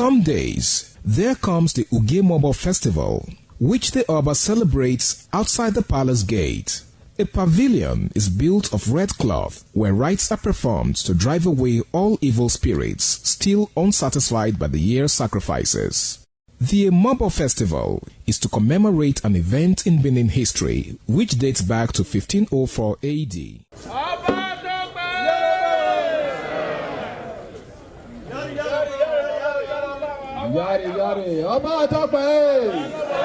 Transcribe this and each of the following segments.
some days, there comes the Ugemobo Festival, which the Oba celebrates outside the palace gate. A pavilion is built of red cloth where rites are performed to drive away all evil spirits still unsatisfied by the year's sacrifices. The Emobo Festival is to commemorate an event in Benin history which dates back to 1504 AD. Yari yari, Oba Tope!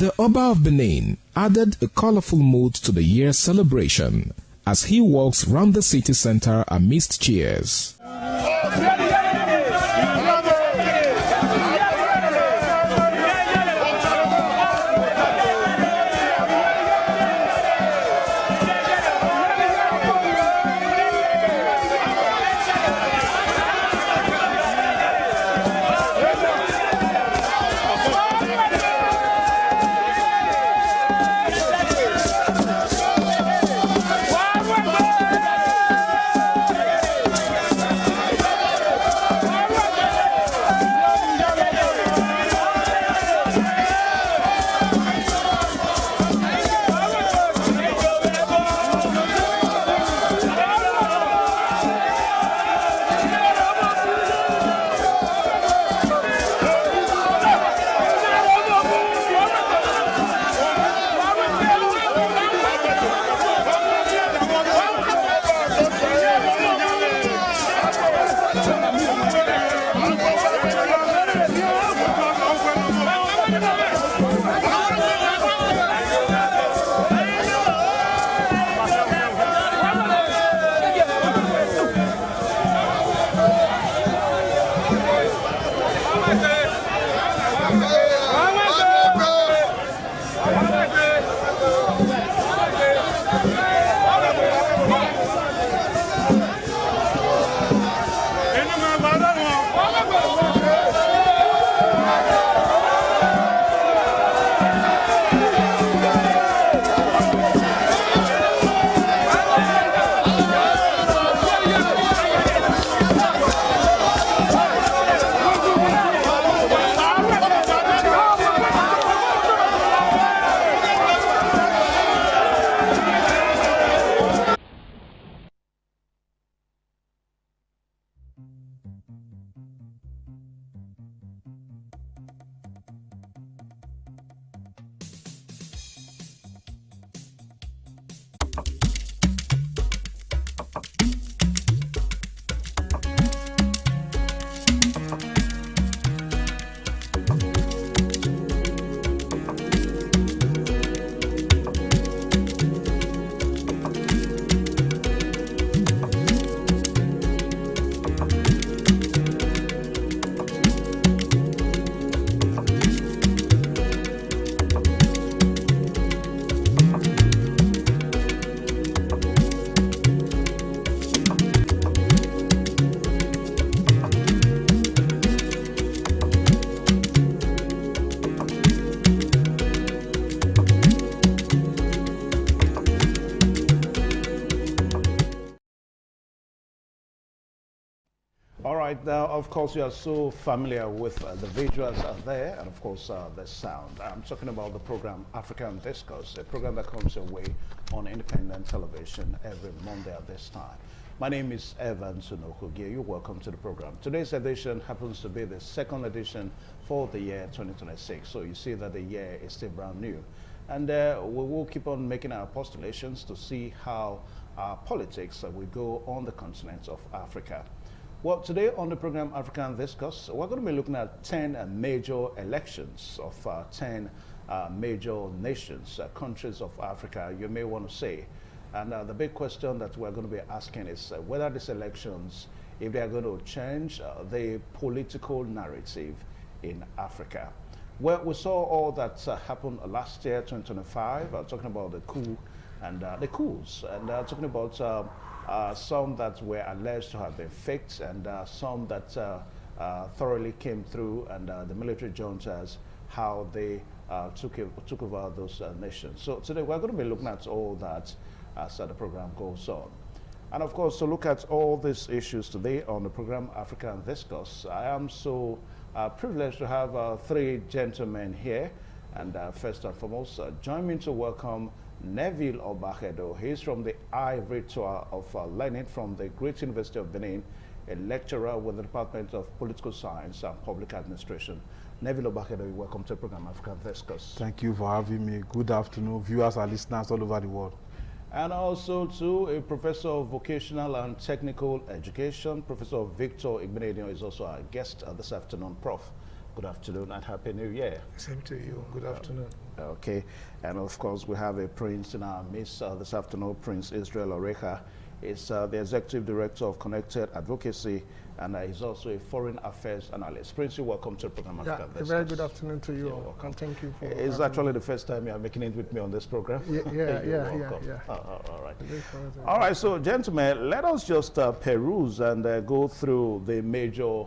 The Oba of Benin added a colorful mood to the year's celebration as he walks round the city center amidst cheers. right, now, of course, you are so familiar with the visuals out there and, of course, the sound. I'm talking about the program African Discourse, a program that comes your way on independent television every Monday at this time. My name is Evan Sunokugie. You're welcome to the program. Today's edition happens to be the second edition for the year 2026. So you see that the year is still brand new. And we will keep on making our postulations to see how politics will go on the continent of Africa. Well, today on the program African Discourse, we're going to be looking at 10 major elections of 10 major nations, countries of Africa, you may want to say. And the big question that we're going to be asking is whether these elections, if they are going to change the political narrative in Africa. Well, we saw all that happened last year, 2025, talking about the coup and the coups, and talking about some that were alleged to have been faked and some that thoroughly came through, and the military juntas, how they took over those nations. So today we're going to be looking at all that as the program goes on. And of course, to look at all these issues today on the program African Discourse, I am so privileged to have three gentlemen here. And first and foremost, join me to welcome Neville Obahedo. He's from the Ivory Tour of Learning from the Great University of Benin, a lecturer with the Department of Political Science and Public Administration. Neville Obahedo, welcome to the program African Discourse. Thank you for having me. Good afternoon, viewers and listeners all over the world. And also to a professor of vocational and technical education, Professor Victor Igbenedion is also our guest this afternoon. Prof, good afternoon and Happy New Year. Same to you. Good afternoon. Okay, and of course we have a prince in our midst this afternoon, Prince Israel Oreja. He's the Executive Director of Connected Advocacy, and he's also a Foreign Affairs Analyst. Prince, you're welcome to the program. Yeah, a very good afternoon to you all, and thank you for It's actually the first time you're making it with me on this program. Yeah. All right. All right, so gentlemen, let us just peruse and go through the major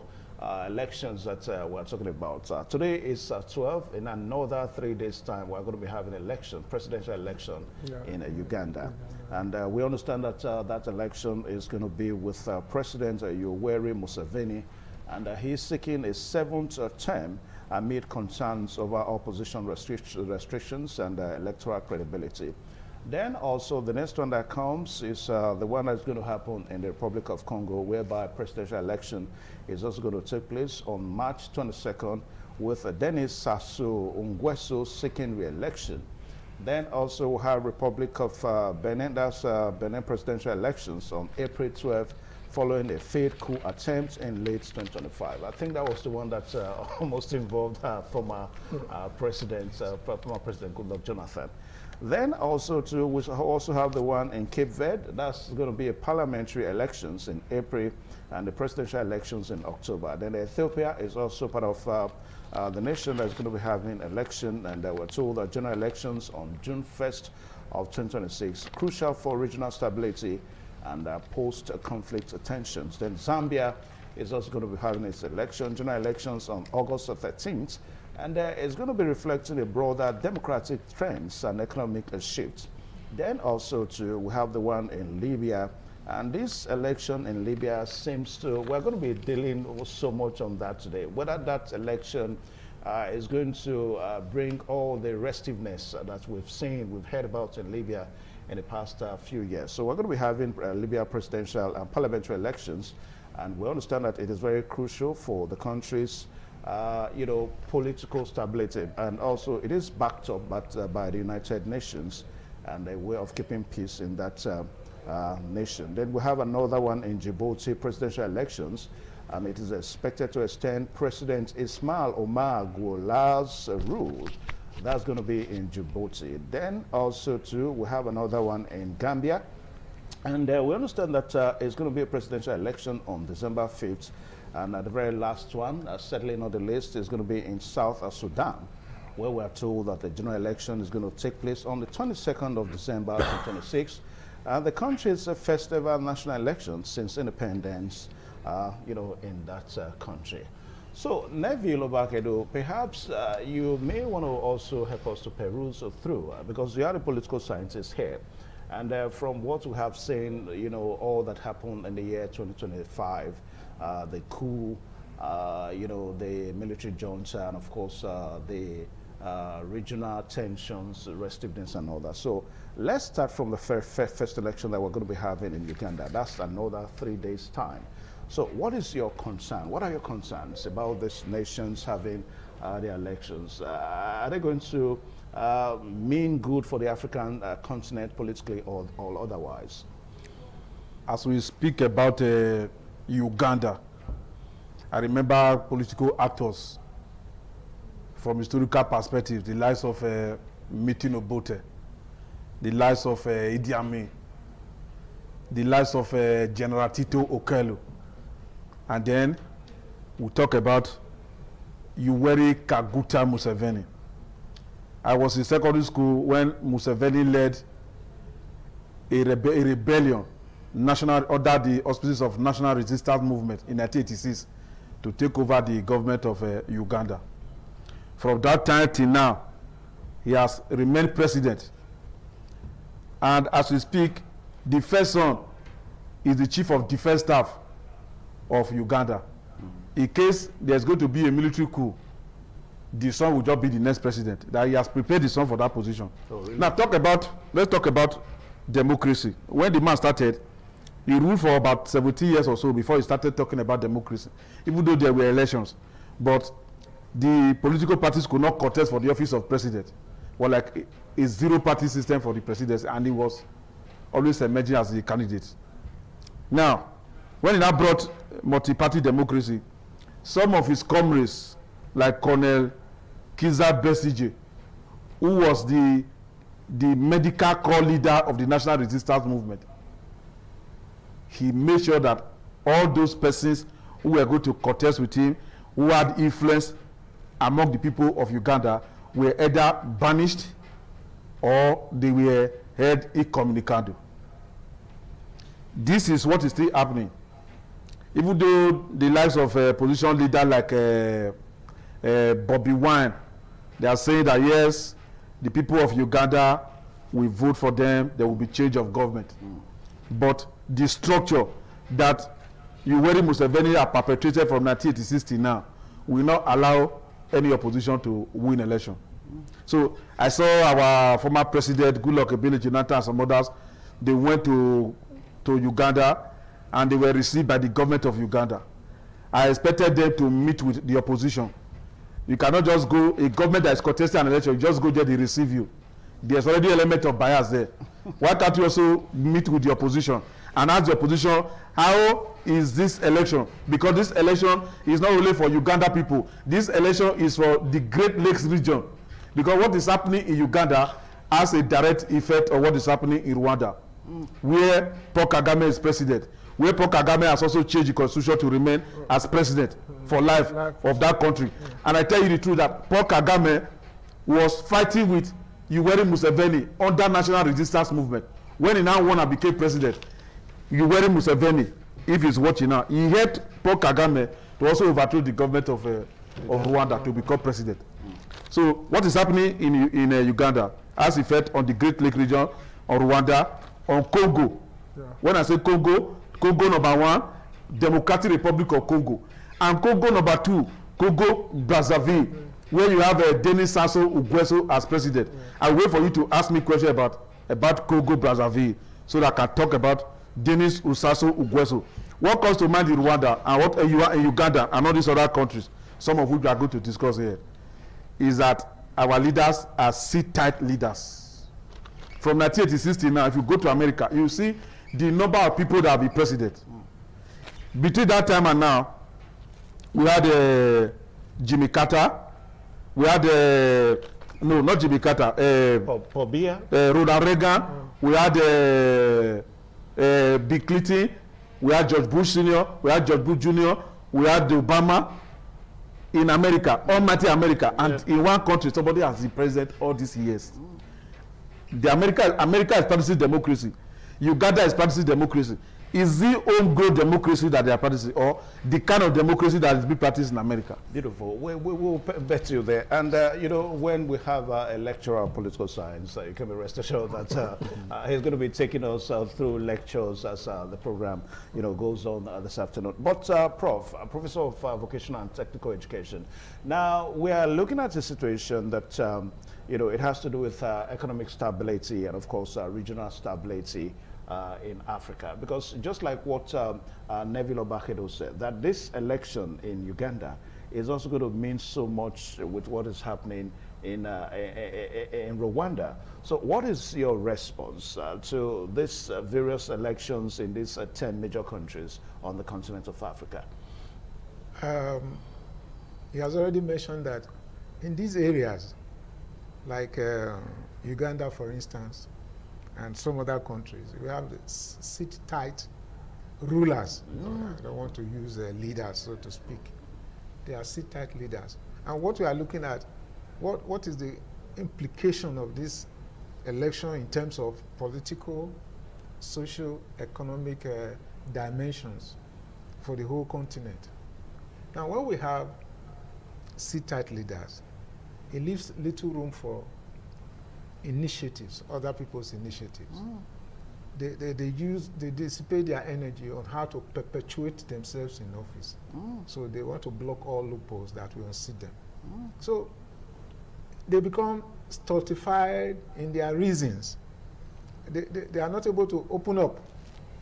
elections that we're talking about. Today is 12. In another 3 days' time, we're going to be having an election, presidential election in Uganda. And we understand that that election is going to be with President Yoweri Museveni, and he's seeking a 7th term amid concerns over opposition restrictions and electoral credibility. Then also the next one that comes is the one that's going to happen in the Republic of Congo, whereby a presidential election is also going to take place on March 22nd with Denis Sassou Nguesso seeking re-election. Then also we have Republic of Benin, that's Benin presidential elections on April 12th, following a failed coup attempt in late 2025. I think that was the one that almost involved former President Goodluck Jonathan. Then also we also have the one in Cape Verde. That's going to be a parliamentary elections in April and the presidential elections in October. Then Ethiopia is also part of the nation that's going to be having election, and we're told that general elections on June 1st of 2026, crucial for regional stability and post-conflict tensions. Then Zambia is also going to be having its election, general elections on August 13th, and it's going to be reflecting a broader democratic trends and economic shifts. Then also we have the one in Libya, and this election in Libya seems to, we're going to be dealing so much on that today, whether that election is going to bring all the restiveness that we've heard about in Libya in the past few years. So we're going to be having Libya presidential and parliamentary elections, and we understand that it is very crucial for the country's political stability, and also it is backed up by the United Nations and a way of keeping peace in that nation. Then we have another one in Djibouti, presidential elections, and it is expected to extend President Ismail Omar Guelleh's rule. That's going to be in Djibouti. Then also we have another one in Gambia, and we understand that it's going to be a presidential election on December 5th. And the very last one, settling on the list, is going to be in South Sudan, where we're told that the general election is going to take place on the 22nd of December 2026. The country's first ever national election since independence, in that country. So, Neville Obahedo, perhaps you may want to also help us to peruse through, because you are a political scientist here. And from what we have seen, all that happened in the year 2025, the coup, the military junta, and of course the regional tensions, restiveness, and all that. So let's start from the first election that we're going to be having in Uganda. That's another 3 days' time. So what is your concern? What are your concerns about these nations having their elections? Are they going to mean good for the African continent politically or otherwise? As we speak about Uganda, I remember political actors from historical perspective, the likes of Milton Obote, the likes of Idi Amin, the likes of General Tito Okello, and then we talk about Yoweri Kaguta Museveni. I was in secondary school when Museveni led a rebellion under the auspices of National Resistance Movement in 1986 to take over the government of Uganda. From that time till now, he has remained president. And as we speak, the first son is the chief of defense staff of Uganda. In case there's going to be a military coup, the son will just be the next president. That he has prepared the son for that position. Oh, really? Now let's talk about democracy. When the man started, he ruled for about 70 years or so before he started talking about democracy, even though there were elections. But the political parties could not contest for the office of president. Well, like a zero-party system for the presidency, and he was always emerging as the candidate. Now, when he now brought multi-party democracy, some of his comrades, like Colonel Kizza Besigye, who was the medical corps leader of the National Resistance Movement, he made sure that all those persons who were going to contest with him, who had influence among the people of Uganda, were either banished or they were held incommunicado. This is what is still happening. Even though the likes of opposition leader like Bobby Wine, they are saying that yes, the people of Uganda will vote for them, there will be change of government. But the structure that Yoweri Museveni have perpetrated from 1986 to now will not allow any opposition to win election. So I saw our former president, Goodluck Ebele Jonathan, and some others, they went to Uganda and they were received by the government of Uganda. I expected them to meet with the opposition. You cannot just go, a government that is contesting an election, you just go there, they receive you. There's already an element of bias there. Why can't you also meet with the opposition and ask the opposition, how is this election? Because this election is not only for Uganda people, this election is for the Great Lakes region. Because what is happening in Uganda has a direct effect on what is happening in Rwanda, where Paul Kagame is president, where Paul Kagame has also changed the constitution to remain as president for life of that country. And I tell you the truth that Paul Kagame was fighting with Yoweri Museveni under National Resistance Movement. When he now won and became president, Yoweri Museveni, if he's watching now, he helped Paul Kagame to also overthrow the government of Rwanda to become president. So what is happening in Uganda has effect on the Great Lake region, on Rwanda, on Congo. Yeah. When I say Congo, Congo number 1, Democratic Republic of Congo, and Congo number 2, Congo Brazzaville, where you have Denis Sassou Nguesso as president. I wait for you to ask me questions about Congo Brazzaville so that I can talk about Denis Sassou Nguesso. What comes to mind in Rwanda and what you are in Uganda and all these other countries, some of which we are going to discuss here, is that our leaders are sit-tight leaders. From 1986 to now, if you go to America, you see the number of people that will be president. Between that time and now, we had Jimmy Carter, we had no, not Jimmy Carter, Ronald Reagan, we had Bill Clinton, we had George Bush Sr., we had George Bush Jr., we had Obama in America, almighty America, and in one country somebody has been president all these years. America is practicing democracy. Uganda is practicing democracy. is the homegrown democracy that they are practicing, or the kind of democracy that is being practiced in America? Beautiful. We'll bet you there. And, you know, when we have a lecturer of political science, you can be rest assured that he's going to be taking us through lectures as the program, you know, goes on this afternoon. But, Prof, Professor of Vocational and Technical Education, now we are looking at a situation that, you know, it has to do with economic stability and, of course, regional stability in Africa, because just like what Neville Obakedo said, that this election in Uganda is also going to mean so much with what is happening in Rwanda. So what is your response to these various elections in these 10 major countries on the continent of Africa? He has already mentioned that in these areas, like Uganda, for instance, and some other countries, we have sit-tight rulers. I don't want to use leaders, so to speak. They are sit-tight leaders. And what we are looking at, what is the implication of this election in terms of political, social, economic dimensions for the whole continent? Now, when we have sit-tight leaders, it leaves little room for initiatives, other people's initiatives. They dissipate their energy on how to perpetuate themselves in office. So they want to block all loopholes that will unseat them. So they become stultified in their reasons. They are not able to open up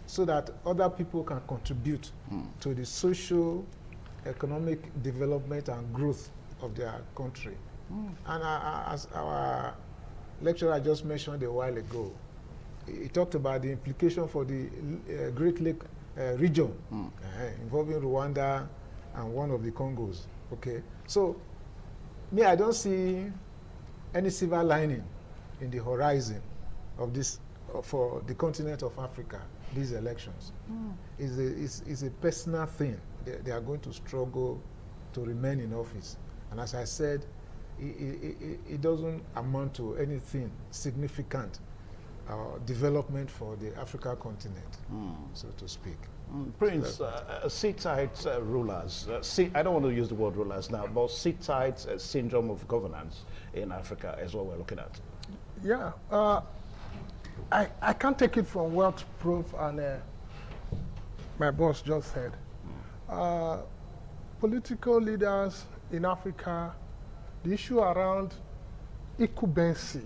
so that other people can contribute to the social, economic development and growth of their country. And as our lecturer just mentioned a while ago, he talked about the implication for the Great Lake region involving Rwanda and one of the Congos. Okay, so me, I don't see any silver lining in the horizon of this for the continent of Africa. These elections is a personal thing. They are going to struggle to remain in office, and as I said, it doesn't amount to anything significant development for the Africa continent, so to speak. Prince, sit-tight rulers, I don't want to use the word rulers now, but sit-tight syndrome of governance in Africa is what we're looking at. Yeah, I can't take it from what Prof and my boss just said. Political leaders in Africa, the issue around incumbency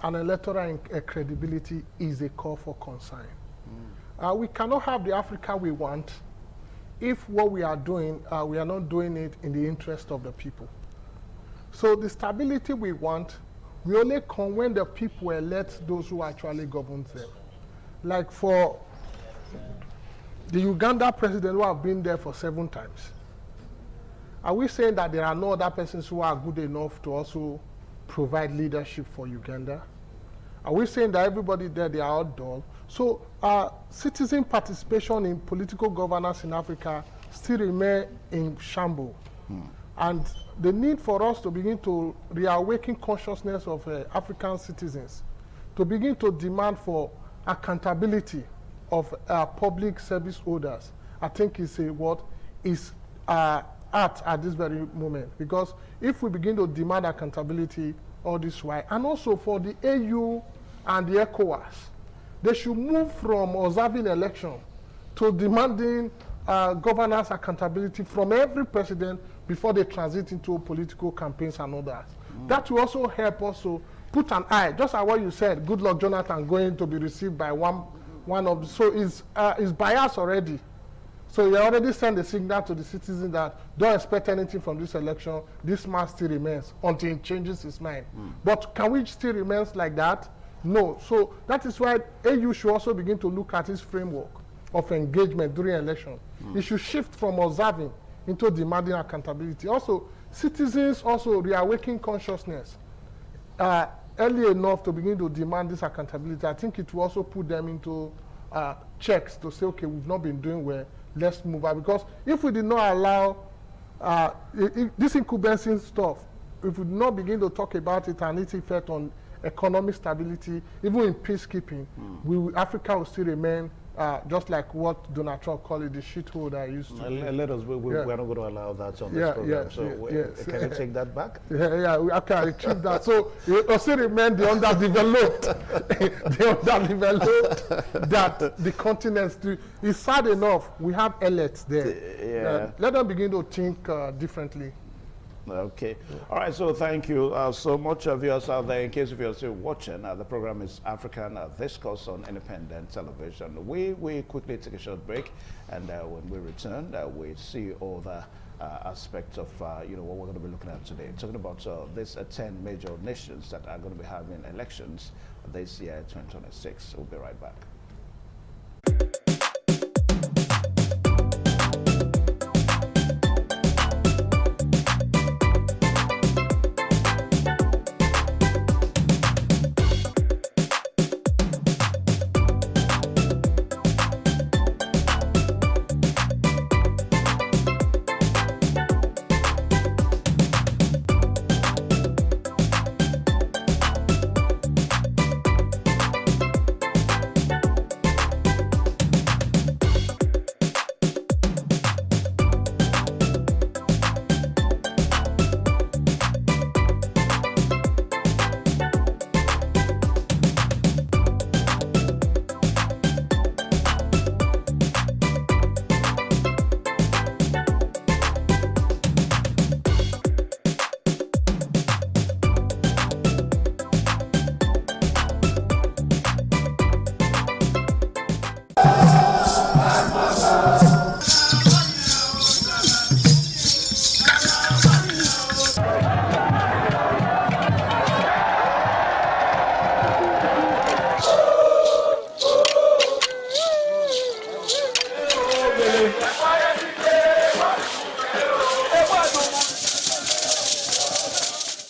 and electoral credibility is a call for concern. We cannot have the Africa we want if what we are doing, we are not doing it in the interest of the people. So the stability we want, we only come when the people elect those who actually govern them. Like for the Uganda president who have been there for 7 times, are we saying that there are no other persons who are good enough to also provide leadership for Uganda? Are we saying that everybody there, they are all dull? So citizen participation in political governance in Africa still remain in shambles. And the need for us to begin to reawaken consciousness of African citizens, to begin to demand for accountability of public service holders, I think is at this very moment. Because if we begin to demand accountability all this while, and also for the AU and the ECOWAS, they should move from observing election to demanding governance accountability from every president before they transit into political campaigns and others. That will also help also put an eye, just like what you said, Goodluck Jonathan going to be received by one of the, so is biased already. So you already sent a signal to the citizens that don't expect anything from this election. This man still remains until he changes his mind. But can we still remain like that? No. So that is why AU should also begin to look at its framework of engagement during election. It should shift from observing into demanding accountability. Also, citizens also reawaken consciousness early enough to begin to demand this accountability. I think it will also put them into checks to say, okay, we've not been doing well, let's move on. Because if we did not allow this incumbency stuff, if we did not begin to talk about it and its effect on economic stability, even in peacekeeping, Africa will still remain just like what Donald Trump called it, the shithole that used to be. Let us, we're not going to allow that on this program. Can you take that back? I can retrieve that. So it will still remain the underdeveloped, that the continents do. It's sad enough, we have elites there. Let them begin to think differently. Okay. All right, so thank you so much, viewers out there. In case if you're still watching, the program is African Discourse on Independent Television. We quickly take a short break, and when we return, we see all the aspects of what we're going to be looking at today. Talking about these 10 major nations that are going to be having elections this year, 2026. We'll be right back.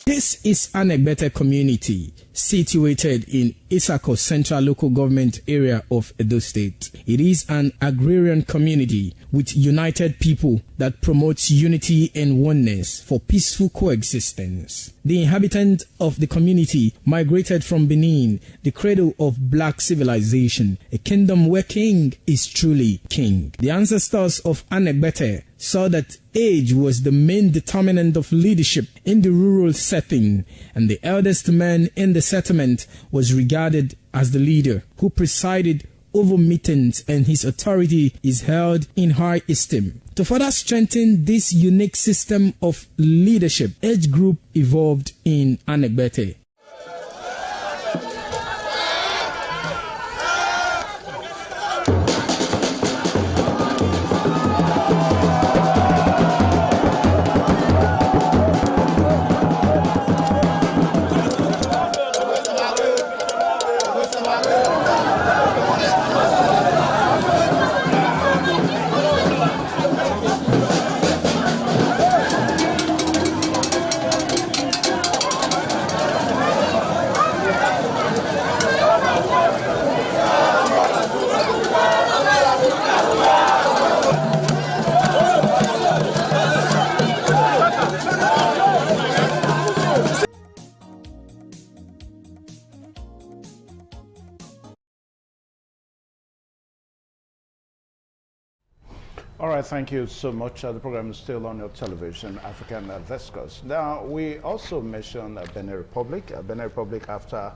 This is Anegbete community, situated in Isako Central Local Government Area of Edo State. It is an agrarian community with united people that promotes unity and oneness for peaceful coexistence. The inhabitants of the community migrated from Benin, the cradle of black civilization, a kingdom where king is truly king. The ancestors of Anegbete saw that age was the main determinant of leadership in the rural setting, and the eldest man in the settlement was regarded as the leader who presided over meetings, and his authority is held in high esteem. To further strengthen this unique system of leadership, age group evolved in Anegbete. All right, thank you so much. The program is still on your television, African Discourse. Now, we also mentioned Benin Republic. Benin Republic, after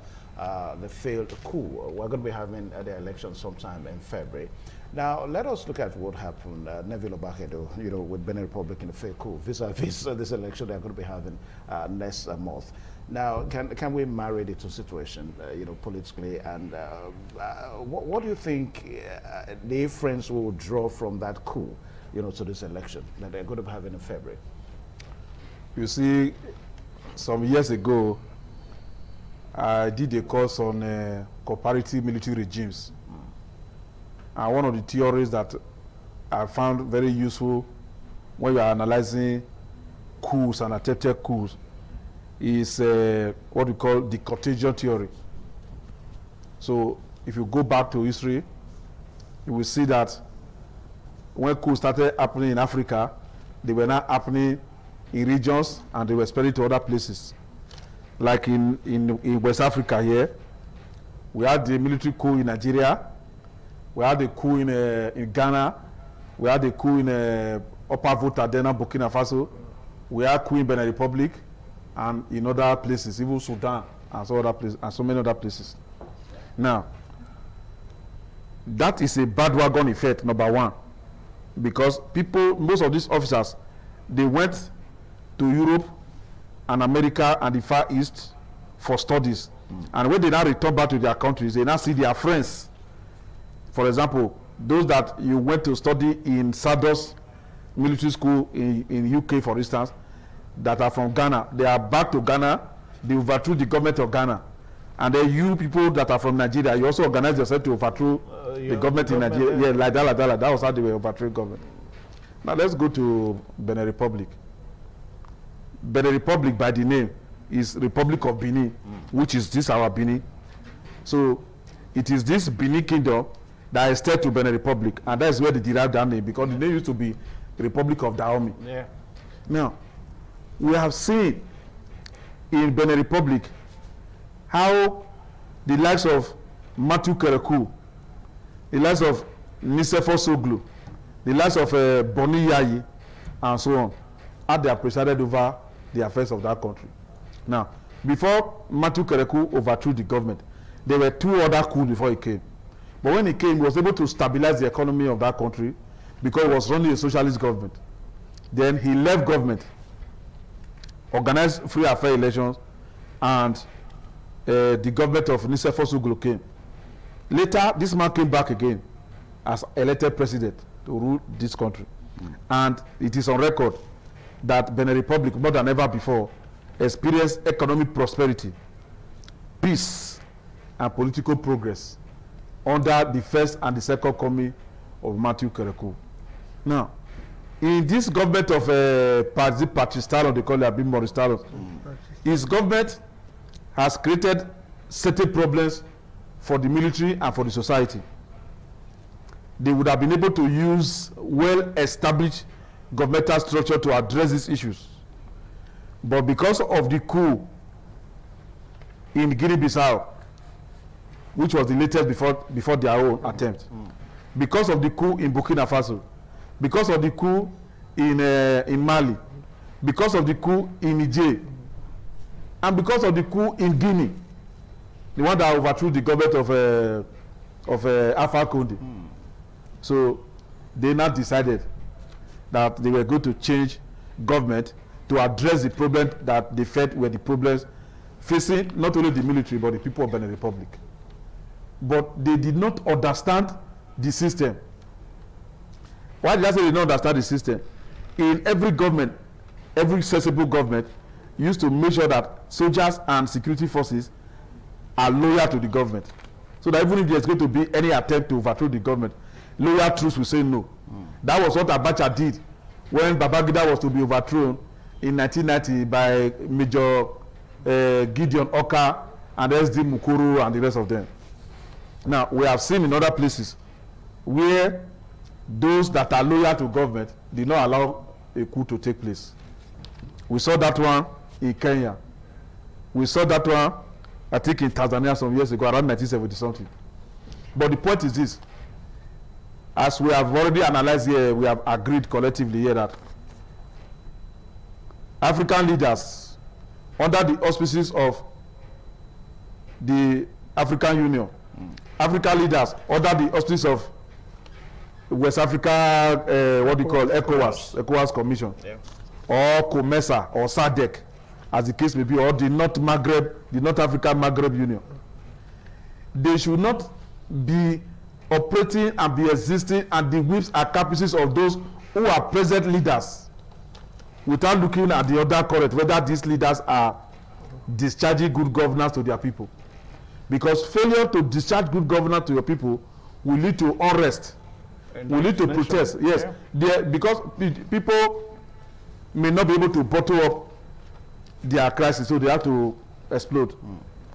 the failed coup, we're going to be having the election sometime in February. Now, let us look at what happened. Neville Obakedo, with Benin Republic in the failed coup, vis-a-vis this election they're going to be having next month. Now, can we marry the two situations, politically, and what do you think the inference will draw from that coup, to this election that they're going to be having in February? You see, some years ago, I did a course on comparative military regimes. And one of the theories that I found very useful when you are analyzing coups and attempted coups is what we call the contagion theory. So if you go back to history, you will see that when coups started happening in Africa, they were not happening in regions and they were spreading to other places. like in West Africa here, we had the military coup in Nigeria, we had the coup in Ghana, we had the coup in Upper Volta, then Burkina Faso, we had coup in Benin Republic, and in other places, even Sudan and so many other places. Now, that is a bandwagon effect, number one, because most of these officers, they went to Europe and America and the Far East for studies. And when they now return back to their countries, they now see their friends. For example, those that you went to study in Sardos military school in UK, for instance, that are from Ghana, they are back to Ghana, they overthrew the government of Ghana. And then you people that are from Nigeria, you also organize yourself to overthrow the government in Nigeria. Yeah, like that. That was how they were overthrowing government. Now let's go to Benin Republic. Benin Republic, by the name, is Republic of Benin, which is this our Benin. So it is this Benin kingdom that is stayed to Benin Republic, and that is where they derived that name, because the name used to be Republic of Dahomey. Yeah. Now, we have seen in Benin Republic how the likes of Matthew Kerekou, the likes of Nicéphore Soglu, the likes of Boni Yayi, and so on, how they have presided over the affairs of that country. Now, before Matthew Kerekou overthrew the government, there were two other coups before he came. But when he came, he was able to stabilize the economy of that country because he was running a socialist government. Then he left government, organized free and fair elections, and the government of Nicéphore Soglu came. Later, this man came back again as elected president to rule this country. And it is on record that Benin Republic, more than ever before, experienced economic prosperity, peace, and political progress under the first and the second coming of Matthew Kerekou. Now, in this government of Patrice Talon, they call it Abim Maurice Talon, his government has created certain problems for the military and for the society. They would have been able to use well-established governmental structure to address these issues. But because of the coup in Guinea-Bissau, which was the latest before their own attempt, because of the coup in Burkina Faso, because of the coup in Mali, because of the coup in Niger, and because of the coup in Guinea, the one that overthrew the government of Alpha Conde. So they now decided that they were going to change government to address the problem that they felt were the problems facing not only the military but the people of Benin Republic. But they did not understand the system. Why did I say they did not understand the system? In every government, every sensible government used to make sure that soldiers and security forces are loyal to the government. So that even if there's going to be any attempt to overthrow the government, loyal troops will say no. That was what Abacha did when Babangida was to be overthrown in 1990 by Major Gideon Oka and SD Mukuru and the rest of them. Now, we have seen in other places where those that are loyal to government did not allow a coup to take place. We saw that one in Kenya. We saw that one, I think, in Tanzania some years ago, around 1970 something. But the point is this: as we have already analyzed here, we have agreed collectively here that African leaders, under the auspices of the African Union, African leaders under the auspices of West Africa, what do you call ECOWAS Commission, or COMESA or SADC, as the case may be, or the North African Maghreb Union, they should not be operating and be existing at the whims and caprices of those who are present leaders, without looking at the other current, whether these leaders are discharging good governance to their people. Because failure to discharge good governance to your people will lead to unrest, will lead to protest. Yes, because people may not be able to bottle up their crisis, so they have to explode.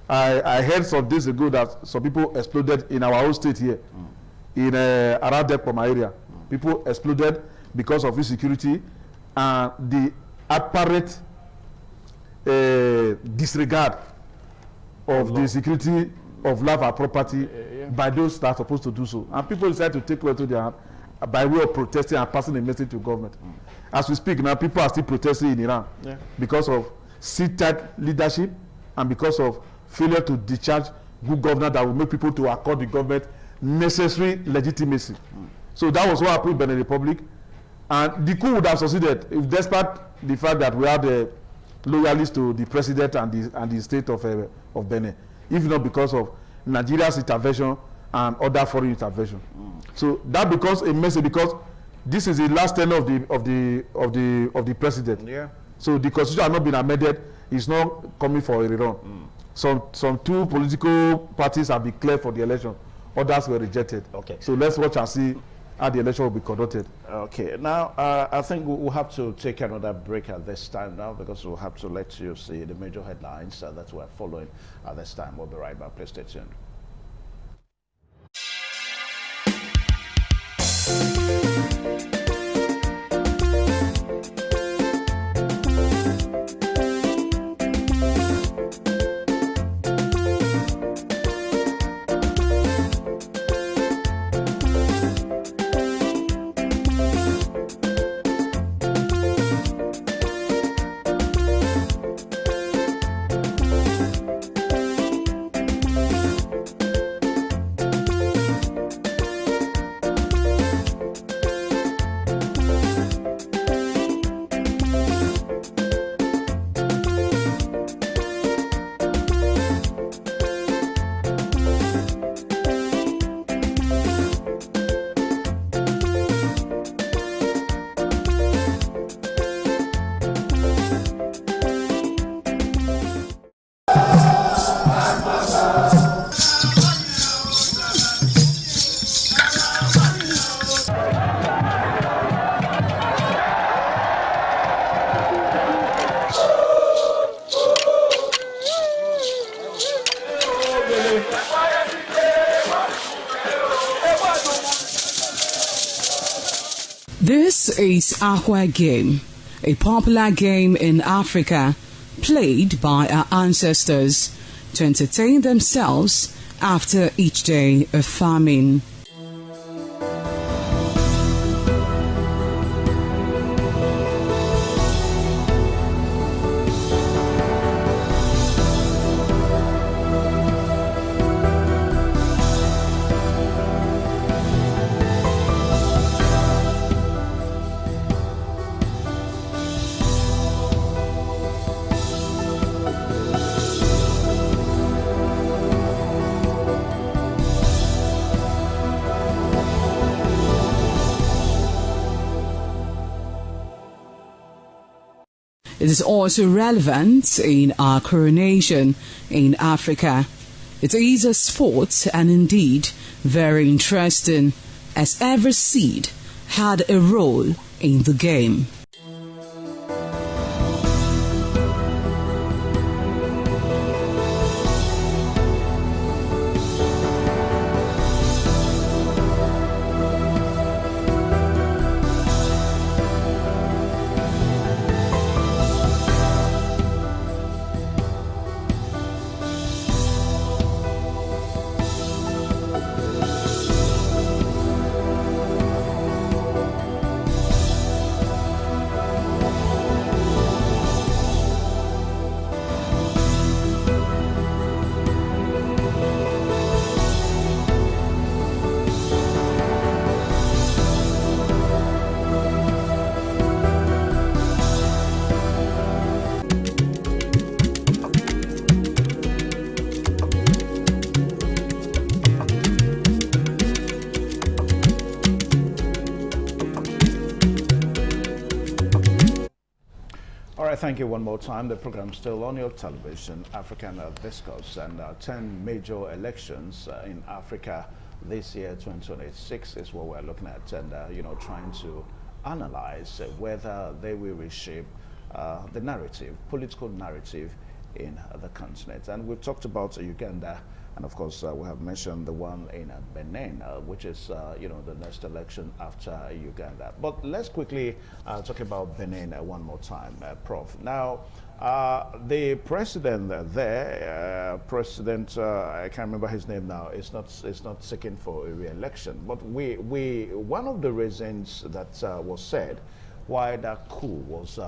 I heard some days ago that some people exploded in our own state here, in around Dekpoma area. People exploded because of insecurity and the apparent disregard of the security of life and property by those that are supposed to do so. And people decide to take law to their hand by way of protesting and passing a message to government. As we speak now, people are still protesting in Iran because of seated leadership and because of failure to discharge good governance that will make people to accord the government necessary legitimacy. So that was what happened in Benin Republic. And the coup would have succeeded if, despite the fact that we had the loyalists to the president and the state of Benin, if not because of Nigeria's intervention and other foreign intervention. So that becomes a message, because this is the last tenure of the president. Yeah. So the constitution has not been amended. It's not coming for a rerun. Some two political parties have been cleared for the election. Others were rejected. Okay. So let's watch and see how the election will be conducted. Okay. Now, I think we'll have to take another break at this time now, because we'll have to let you see the major headlines that we're following at this time. We'll be right back. Please stay tuned. This is Aqua Game, a popular game in Africa played by our ancestors to entertain themselves after each day of farming. It is also relevant in our coronation in Africa. It is a sport and indeed very interesting, as every seed had a role in the game. Thank you one more time. The program still on your television, African Discourse, and 10 major elections in Africa this year, 2026, is what we're looking at, and trying to analyze whether they will reshape the narrative, political narrative in the continent. And we've talked about Uganda, and of course we have mentioned the one in Benin, which is the next election after Uganda. But let's quickly talk about Benin one more time, Prof. Now, The president there, I can't remember his name now, is not seeking for a re-election. But one of the reasons that was said why that coup was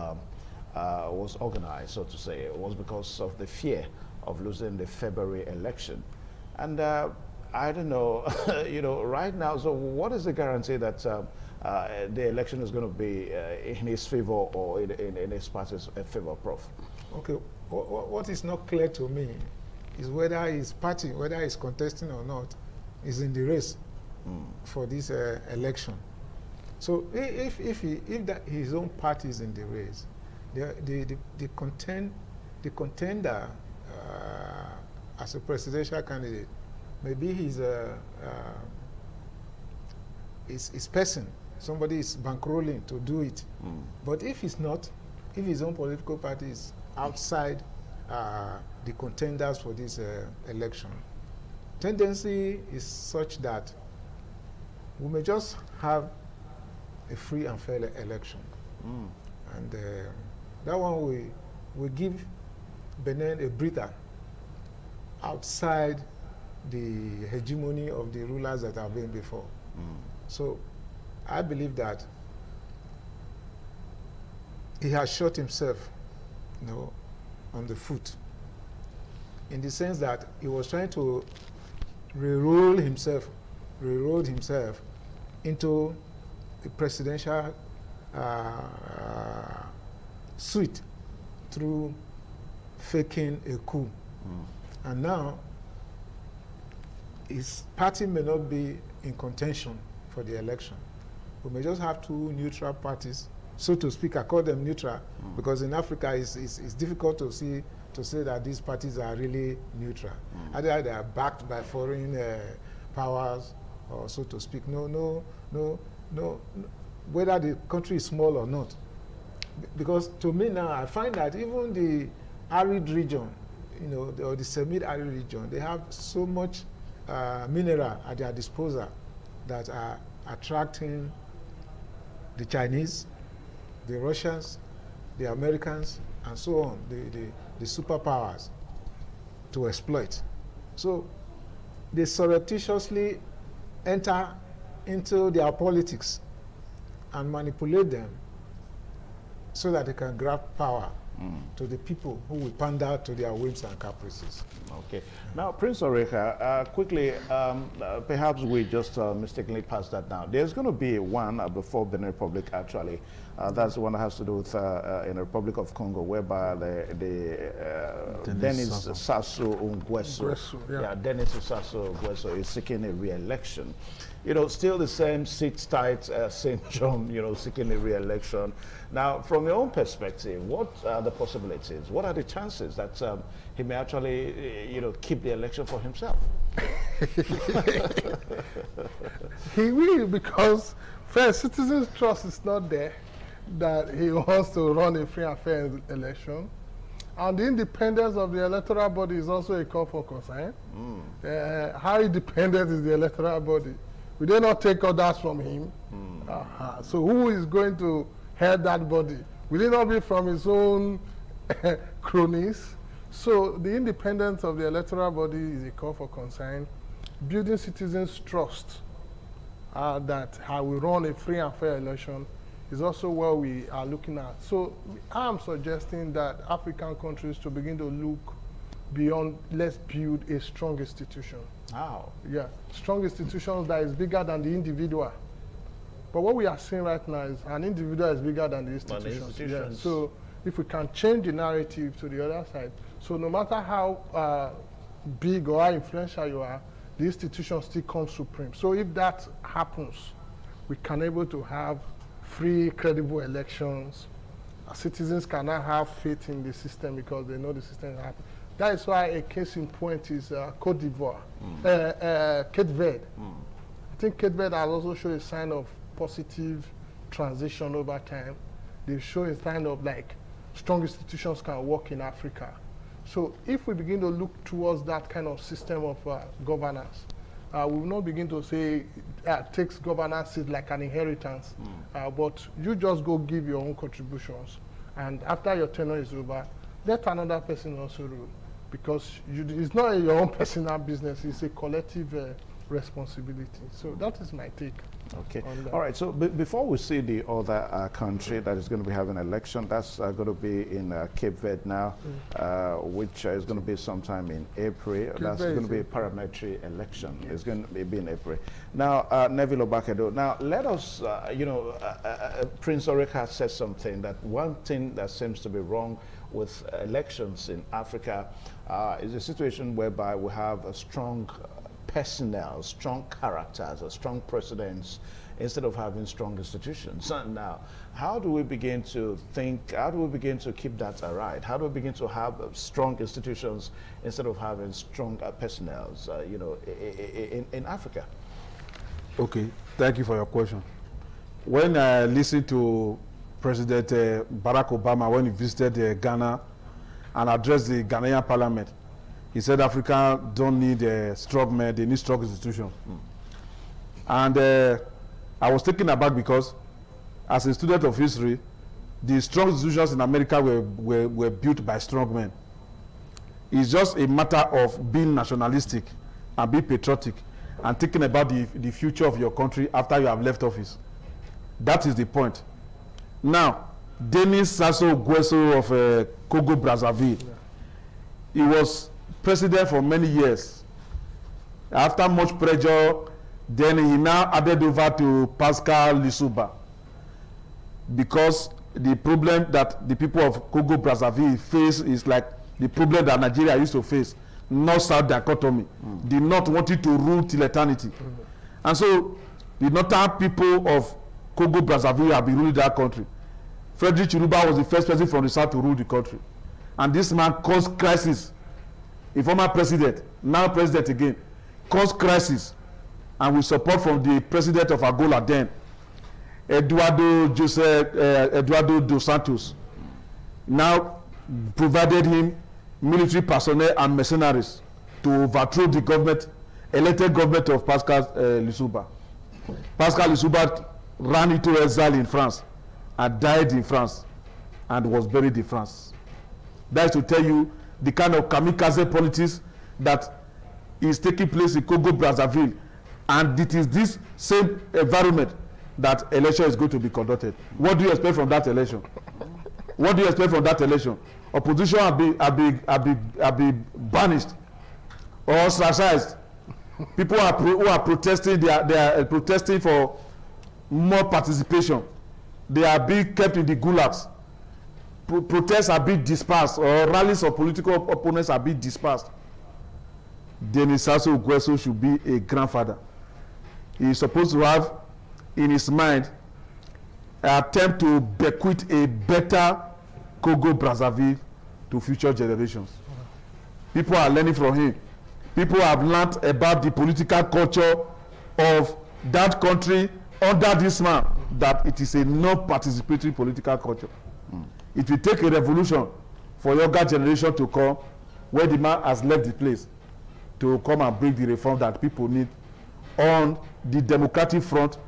organized, so to say, was because of the fear of losing the February election. And I don't know, right now, so what is the guarantee that the election is going to be in his favor or in his party's favor, Prof? Okay, what is not clear to me is whether his party, whether he's contesting or not, is in the race for this election. So if his own party is in the race, the contender as a presidential candidate, maybe he's his person, somebody is bankrolling to do it. But if he's not, if his own political party is outside the contenders for this election, tendency is such that we may just have a free and fair election. And that one will give Benin a breather outside the hegemony of the rulers that have been before. So I believe that he has shot himself, on the foot, in the sense that he was trying to railroad himself into a presidential suite through faking a coup. And now his party may not be in contention for the election. We may just have two neutral parties, so to speak. I call them neutral because in Africa it's difficult to say that these parties are really neutral. Either they are backed by foreign powers, or so to speak. No, whether the country is small or not. Because to me now, I find that even the arid region, or the semi-arid region, they have so much mineral at their disposal that are attracting the Chinese, the Russians, the Americans, and so on, the superpowers to exploit. So they surreptitiously enter into their politics and manipulate them so that they can grab power to the people who will pander to their whims and caprices. Okay. Now, Prince Oreka, quickly, perhaps we just mistakenly passed that now. There's going to be one before Benin Republic, actually. That's the one that has to do with in the Republic of Congo, whereby the Denis Sassou Nguesso, Denis Sassou Nguesso is seeking a re-election. Still the same sit-tight St. John, seeking a re-election. Now, from your own perspective, what are the possibilities? What are the chances that he may actually, keep the election for himself? He will, because first, citizens' trust is not there that he wants to run a free and fair election. And the independence of the electoral body is also a call for concern. How independent is the electoral body? We did not take orders from him. So who is going to head that body? Will it not be from his own cronies? So the independence of the electoral body is a call for concern. Building citizens' trust that I will run a free and fair election is also what we are looking at. So I'm suggesting that African countries to begin to look beyond, let's build a strong institution. How? Yeah, strong institutions that is bigger than the individual. But what we are seeing right now is an individual is bigger than the institutions. Yeah. So if we can change the narrative to the other side, so no matter how big or how influential you are, the institution still comes supreme. So if that happens, we can able to have free, credible elections. Citizens cannot have faith in the system because they know the system is happening. That is why a case in point is Côte d'Ivoire, Cape Verde. I think Cape Verde has also shown a sign of positive transition over time. They show a sign of strong institutions can work in Africa. So if we begin to look towards that kind of system of governance, we will not begin to say takes governance like an inheritance, but you just go give your own contributions, and after your tenure is over, let another person also rule, because it's not your own personal business, it's a collective responsibility. So that is my take. Okay. All right. So before we see the other country that is going to be having an election, that's going to be in Cape Verde now, which is going to be sometime in April. That's going to be a parliamentary election. Yes. It's going to be in April. Now, Neville Obakedo, now let us, Prince Oreka said something, that one thing that seems to be wrong with elections in Africa is a situation whereby we have a strong personnel, strong characters, or strong presidents, instead of having strong institutions. So now, how do we begin to think, how do we begin to keep that right? How do we begin to have strong institutions instead of having strong personnel, in Africa? Okay, thank you for your question. When I listened to President Barack Obama when he visited Ghana and addressed the Ghanaian parliament, he said Africa don't need strong men, they need strong institutions. And I was taken aback because as a student of history, the strong institutions in America were built by strong men. It's just a matter of being nationalistic and being patriotic and thinking about the future of your country after you have left office. That is the point. Now, Denis Sassou Nguesso of Congo Brazzaville, he was president for many years. After much pressure, then he now added over to Pascal Lissouba, because the problem that the people of Congo Brazzaville face is like the problem that Nigeria used to face, north-south dichotomy. The North wanted to rule till eternity. And so the northern people of Congo Brazzaville have been ruling that country. Frederick Chiluba was the first person from the south to rule the country. And this man caused crisis. A former president, now president again, caused crisis, and with support from the president of Angola then, Eduardo dos Santos, now provided him military personnel and mercenaries to overthrow the government, elected government of Pascal Lissouba. Pascal Lissouba ran into exile in France and died in France and was buried in France. That is to tell you the kind of kamikaze politics that is taking place in Congo Brazzaville, and it is this same environment that election is going to be conducted. What do you expect from that election? What do you expect from that election? Opposition have been banished or ostracized. People who are protesting, they are protesting for more participation. They are being kept in the gulags. Protests are being dispersed, or rallies of political opponents are being dispersed. Denis Sassou Nguesso should be a grandfather. He is supposed to have in his mind an attempt to bequeath a better Congo Brazzaville to future generations. People are learning from him. People have learned about the political culture of that country under this man, that it is a non-participatory political culture. It will take a revolution for younger generation to come, where the man has left the place, to come and bring the reform that people need on the democratic front,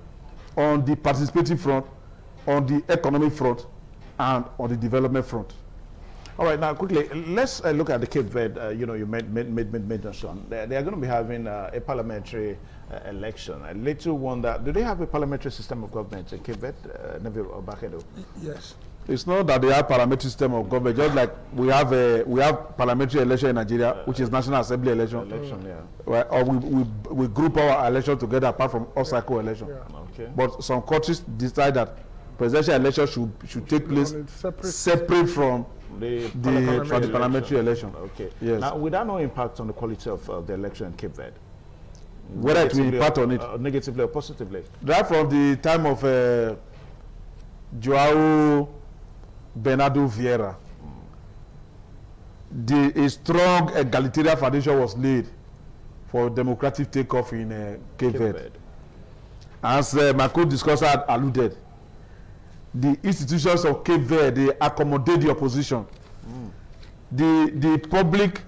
on the participative front, on the economic front, and on the development front. All right, now quickly, let's look at the Cape Verde. You made mention. They are going to be having a parliamentary election. A little wonder, do they have a parliamentary system of government in Cape Verde, Neville Obakedo? Yes. It's not that they have parliamentary system of government, just like we have parliamentary election in Nigeria, which is National Assembly election. Yeah. Or we group our election together apart from off-cycle election. Yeah. Okay. But some countries decide that presidential election should take place separate from the parliamentary election. Okay. Yes. Now, without no impact on the quality of the election in Cape Verde? Whether it will impact on it? Negatively or positively? Right from the time of João Bernardo Vieira, a strong egalitarian foundation was laid for democratic takeoff in Cape Verde. As my co-discussor had alluded, the institutions of Cape Verde, they accommodate the opposition. The public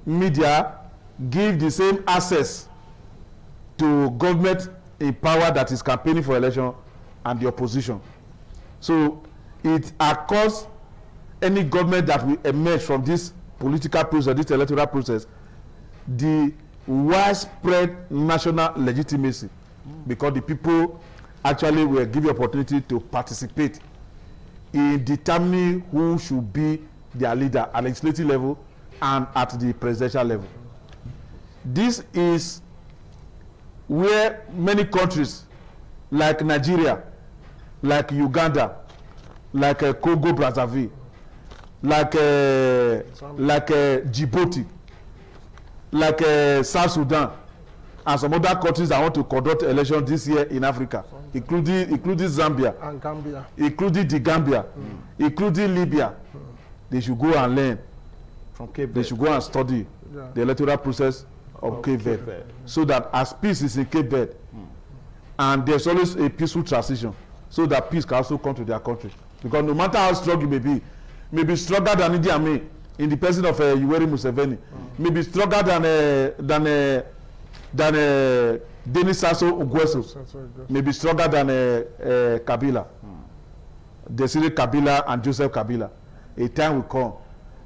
media give the same access to government in power that is campaigning for election and the opposition. So it accords any government that will emerge from this political process, this electoral process, the widespread national legitimacy, because the people actually will give you opportunity to participate in determining who should be their leader at legislative level and at the presidential level. This is where many countries like Nigeria, like Uganda, like Congo Brazzaville, like Djibouti, like South Sudan, and some other countries that want to conduct elections this year in Africa, including Zambia, and Gambia, including the Gambia, including Libya. They should go and learn from Cape Verde. They should go and study the electoral process of Cape Verde, so that as peace is in Cape Verde, and there's always a peaceful transition, so that peace can also come to their country. Because no matter how strong it may be stronger than Idi Amin in the person of Yoweri Museveni, may be stronger than Denis Sassou Nguesso, may be stronger than Kabila, Desiree Kabila and Joseph Kabila. A time will come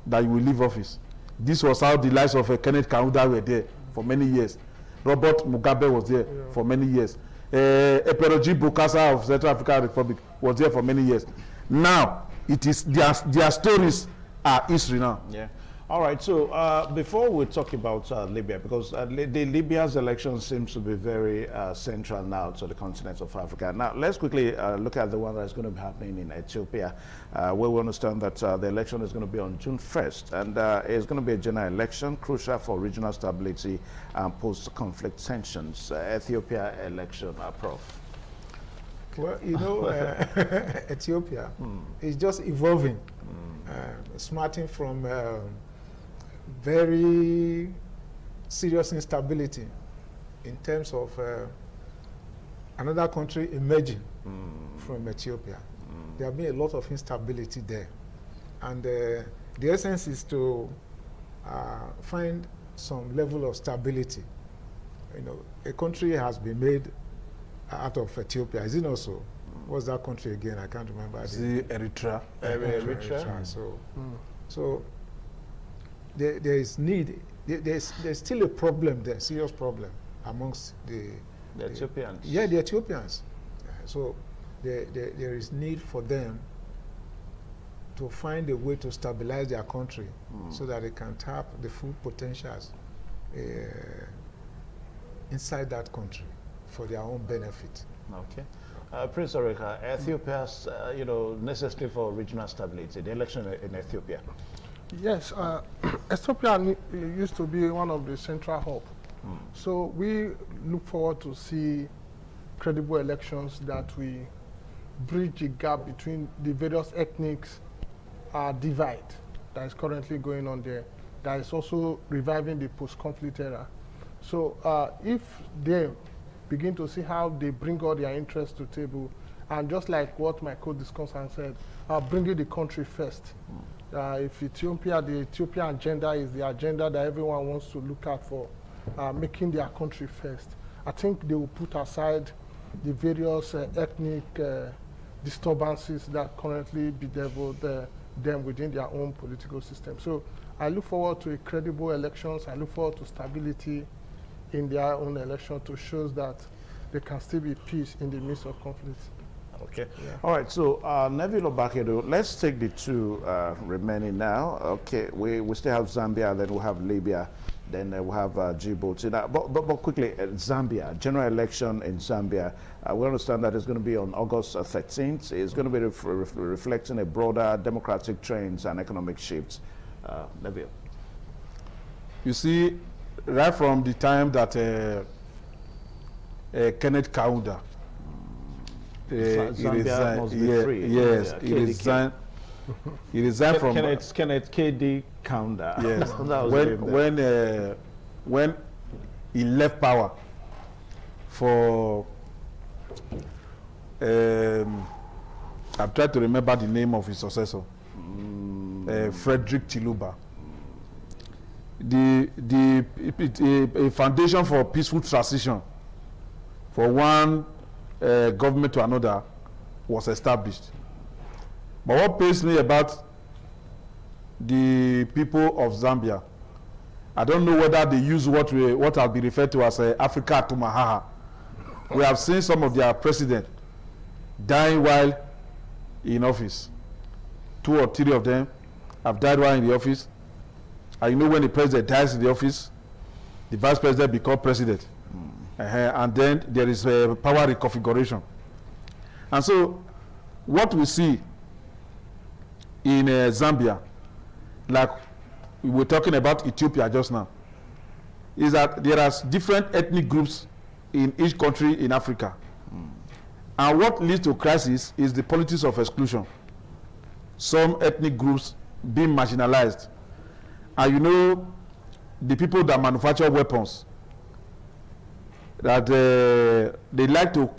that you will leave office. This was how the lives of Kenneth Kaunda were there for many years. Robert Mugabe was there for many years. Eperoji Bokassa of Central African Republic was there for many years. Now, it is their stories are history now. Yeah. All right. So before we talk about Libya, because Libya's election seems to be very central now to the continent of Africa. Now, let's quickly look at the one that's going to be happening in Ethiopia, where we understand that the election is going to be on June 1st, and it's going to be a general election, crucial for regional stability and post-conflict tensions. Ethiopia election, Prof. Well, you know, Ethiopia is just evolving, smarting from very serious instability in terms of another country emerging from Ethiopia. There have been a lot of instability there. And the essence is to find some level of stability. You know, a country has been made out of Ethiopia. Is it not so? What's that country again? I can't remember. Is it Eritrea? Eritrea. So there is need. There's still a problem there, serious problem amongst the Ethiopians. Yeah, the Ethiopians. So there is need for them to find a way to stabilize their country so that they can tap the full potentials inside that country for their own benefit. Okay. Prince Oreka, Ethiopia's, necessary for regional stability, the election in Ethiopia. Yes, Ethiopia used to be one of the central hubs. So we look forward to see credible elections that we bridge the gap between the various ethnic divide that is currently going on there. That is also reviving the post-conflict era. So if they begin to see how they bring all their interests to the table, and just like what my co-discussant said, bringing the country first. If Ethiopia, the Ethiopian agenda is the agenda that everyone wants to look at for making their country first, I think they will put aside the various ethnic disturbances that currently bedevil them within their own political system. So I look forward to a credible elections. I look forward to stability in their own election to show that there can still be peace in the midst of conflicts. Okay. Yeah. All right. So, Neville Obakedo, let's take the two remaining now. Okay. We still have Zambia, then we'll have Libya, then we'll have Djibouti. Now, but quickly, Zambia, general election in Zambia. We understand that it's going to be on August 13th. It's going to be reflecting a broader democratic trends and economic shifts. Neville. You see, right from the time that Kenneth Kaunda he resigned. Yes, he resigned. He resigned from Kenneth K.D. Kaunda. Yes, when he left power for I'm trying to remember the name of his successor, Frederick Chiluba. A foundation for peaceful transition for one government to another was established. But what pains me about the people of Zambia. I don't know whether they use what has been referred to as Africa Tumahaha. We have seen some of their presidents dying while in office. 2 or 3 of them have died while in the office. And you know, when the president dies in the office, the vice president becomes president. And then there is a power reconfiguration. And so what we see in Zambia, like we were talking about Ethiopia just now, is that there are different ethnic groups in each country in Africa. And what leads to crisis is the politics of exclusion. Some ethnic groups being marginalized. And you know, the people that manufacture weapons, that they like to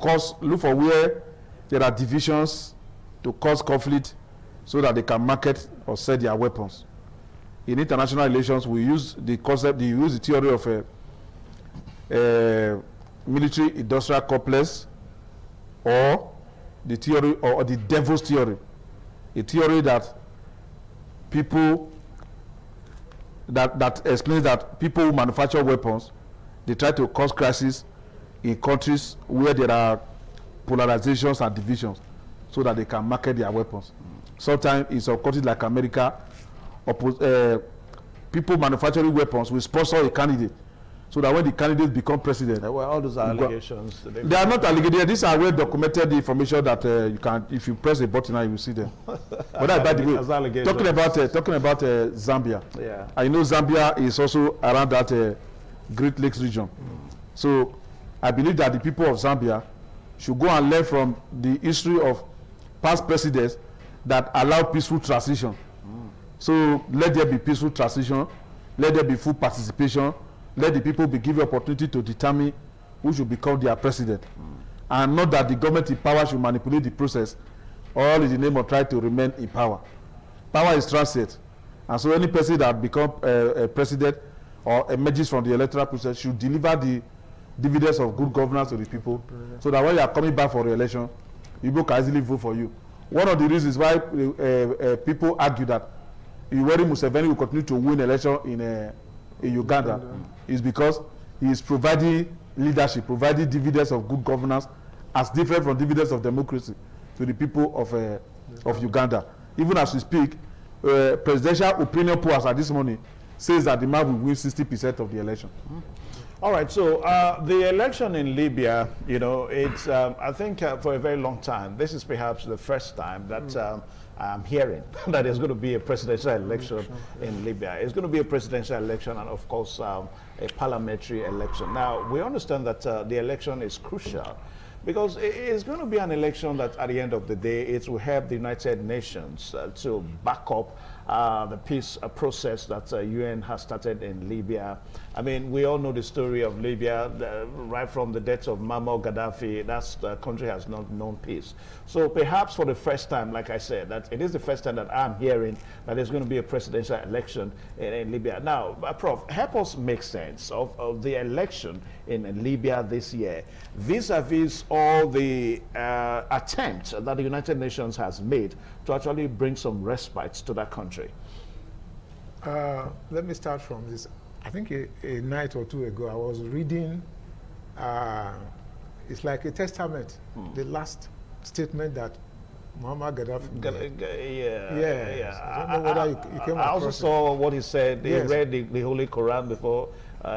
look for where there are divisions to cause conflict so that they can market or sell their weapons. In international relations, we use the concept, we use the theory of military industrial complex, or the theory or the devil's theory, a theory that people that explains that people who manufacture weapons, they try to cause crisis in countries where there are polarizations and divisions so that they can market their weapons. Sometimes in some countries like America, people manufacturing weapons will sponsor a candidate so that when the candidate becomes president, well, all those allegations. They are not allegations. These are well documented information that you can, if you press a button, now you will see them. But by the way, talking about Zambia, yeah. I know Zambia is also around that Great Lakes region. So I believe that the people of Zambia should go and learn from the history of past presidents that allow peaceful transition. So let there be peaceful transition, let there be full participation, let the people be given opportunity to determine who should become their president. And not that the government in power should manipulate the process, all in the name of trying to remain in power. Power is transient. And so any person that becomes a president or emerges from the electoral process should deliver the dividends of good governance to the people, so that when you are coming back for re-election, people can easily vote for you. One of the reasons why people argue that Yoweri Museveni will continue to win election in Uganda is because he is providing leadership, providing dividends of good governance as different from dividends of democracy to the people of Uganda. Even as we speak, presidential opinion polls at this morning says that the man will win 60% of the election. All right, so the election in Libya, you know, it's, I think for a very long time, this is perhaps the first time that I'm hearing that there's going to be a presidential election in Libya. It's going to be a presidential election and, of course, a parliamentary election. Now, we understand that the election is crucial because it's going to be an election that, at the end of the day, it will help the United Nations to back up the peace process that UN has started in Libya. I mean, we all know the story of Libya, right from the death of Muammar Gaddafi. The country has not known peace. So perhaps for the first time, like I said, that it is the first time that I'm hearing that there's going to be a presidential election in Libya. Now, Prof, help us make sense of the election in Libya this year, vis-a-vis all the attempts that the United Nations has made to actually bring some respite to that country. Let me start from this. I think a night or two ago, I was reading, it's like a testament, the last statement that Muammar Gaddafi Yeah. I don't know whether you came I also saw what he said. He Yes. read the Holy Quran before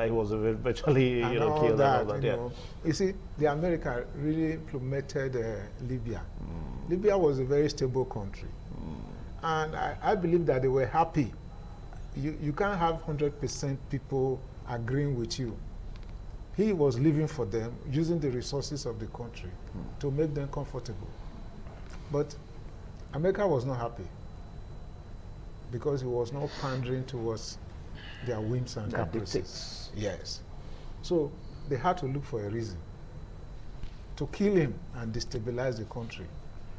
he was virtually killed. You see, the America really implemented Libya. Libya was a very stable country. And I believe that they were happy. You can't have 100% people agreeing with you. He was living for them, using the resources of the country to make them comfortable. But America was not happy because he was not pandering towards their whims and caprices. Yes. So they had to look for a reason to kill him and destabilize the country.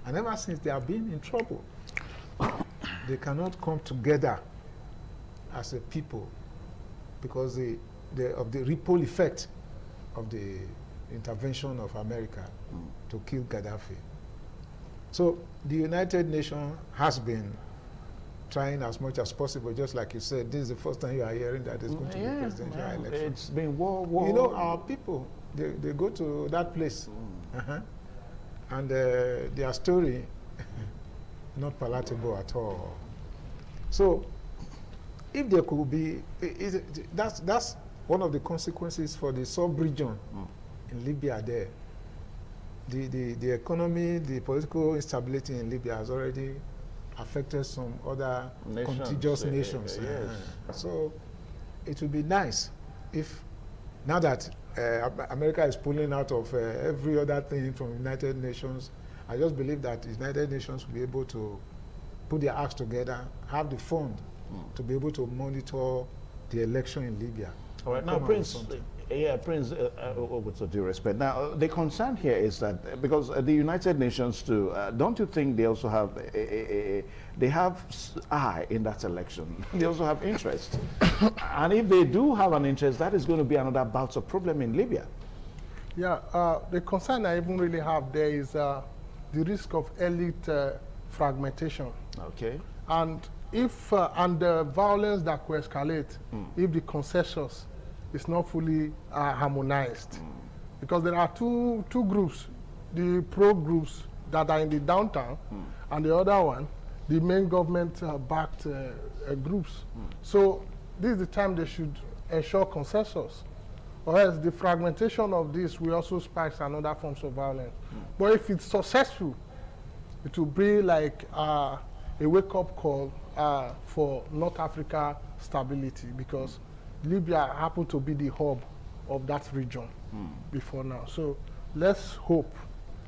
And ever since, they have been in trouble. They cannot come together as a people because of the ripple effect of the intervention of America to kill Gaddafi. So the United Nations has been trying as much as possible, just like you said, this is the first time you are hearing that there's going to be presidential election. It's been war. You know, our people, they go to that place, and their story, not palatable at all. So, if there could be, that's one of the consequences for the sub-region in Libya there. The economy, the political instability in Libya has already affected some other contiguous nations. So it would be nice if, now that America is pulling out of every other thing from United Nations, I just believe that the United Nations will be able to put their acts together, have the fund to be able to monitor the election in Libya. All right, now Prince, Prince, with all due respect, now the concern here is that because the United Nations too, don't you think they also have they have eye in that election? They also have interest, and if they do have an interest, that is going to be another bout of problem in Libya. Yeah, the concern I even really have there is the risk of elite fragmentation. Okay. And if and the violence that could escalate if the consensus is not fully harmonized, because there are two groups, the pro groups that are in the downtown, and the other one, the main government backed groups. So this is the time they should ensure consensus, or else the fragmentation of this will also spark another forms of violence. But if it's successful, it will be like a wake-up call for North Africa stability, because Libya happened to be the hub of that region before now. So let's hope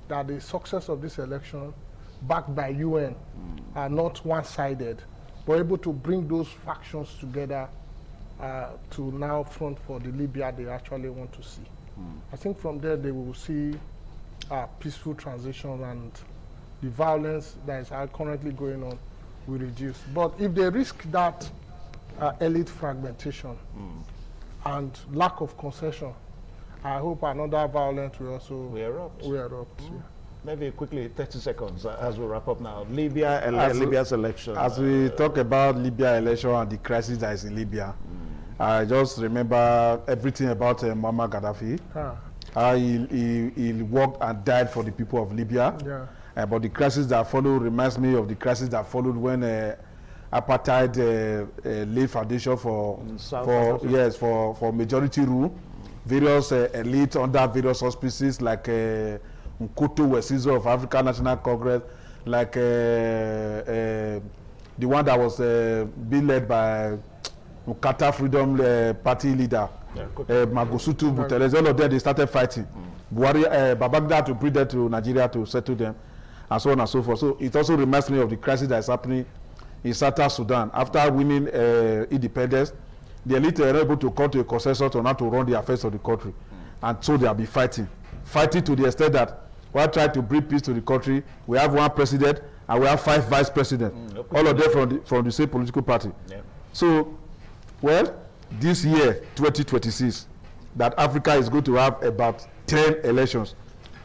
that the success of this election, backed by UN, are not one-sided, but able to bring those factions together to now front for the Libya they actually want to see. I think from there they will see a peaceful transition, and the violence that is currently going on will reduce. But if they risk that elite fragmentation and lack of concession, I hope another violence will also erupt. Maybe quickly, 30 seconds as we wrap up now. Libya's election. As we talk about Libya election and the crisis that is in Libya, I just remember everything about Muammar Gaddafi. How he worked and died for the people of Libya. But the crisis that followed reminds me of the crisis that followed when apartheid laid foundation for majority rule. Various elites under various auspices like Nkoto Wesizo of African National Congress, like the one that was being led by Qatar Freedom Party leader, Magusutu Buthelezi. All of them, they started fighting. Buhari, Babangida to bring them to Nigeria to settle them, and so on and so forth. So it also reminds me of the crisis that is happening in Southern Sudan. After winning independence, the elite are able to come to a consensus on how to run the affairs of the country. And so they'll be fighting to the extent that while trying to bring peace to the country, we have one president and we have 5 vice presidents, all of them from the same political party. So, well, this year, 2026, that Africa is going to have about 10 elections.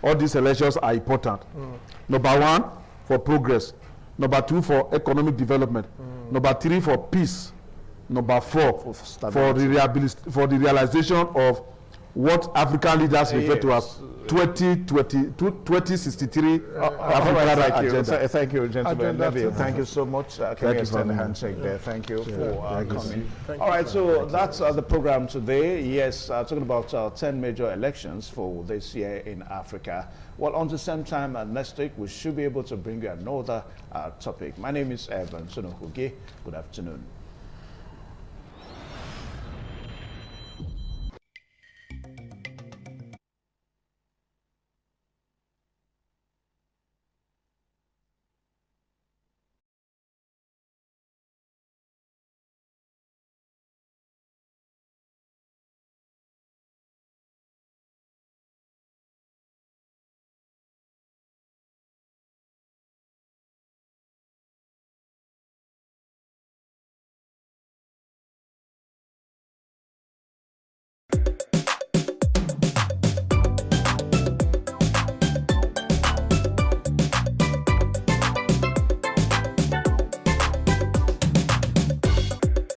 All these elections are important. Number 1, for progress. Number 2, for economic development. Number 3, for peace. Number 4, for the realization of what African leaders refer to as 2063 African agenda. Thank you, gentlemen. Thank you so much. Can we extend a handshake there? Thank you for coming. All right, so that's the program today. Yes, talking about 10 major elections for this year in Africa. Well, on the same time next week, we should be able to bring you another topic. My name is Evan Sonohuge. Good afternoon.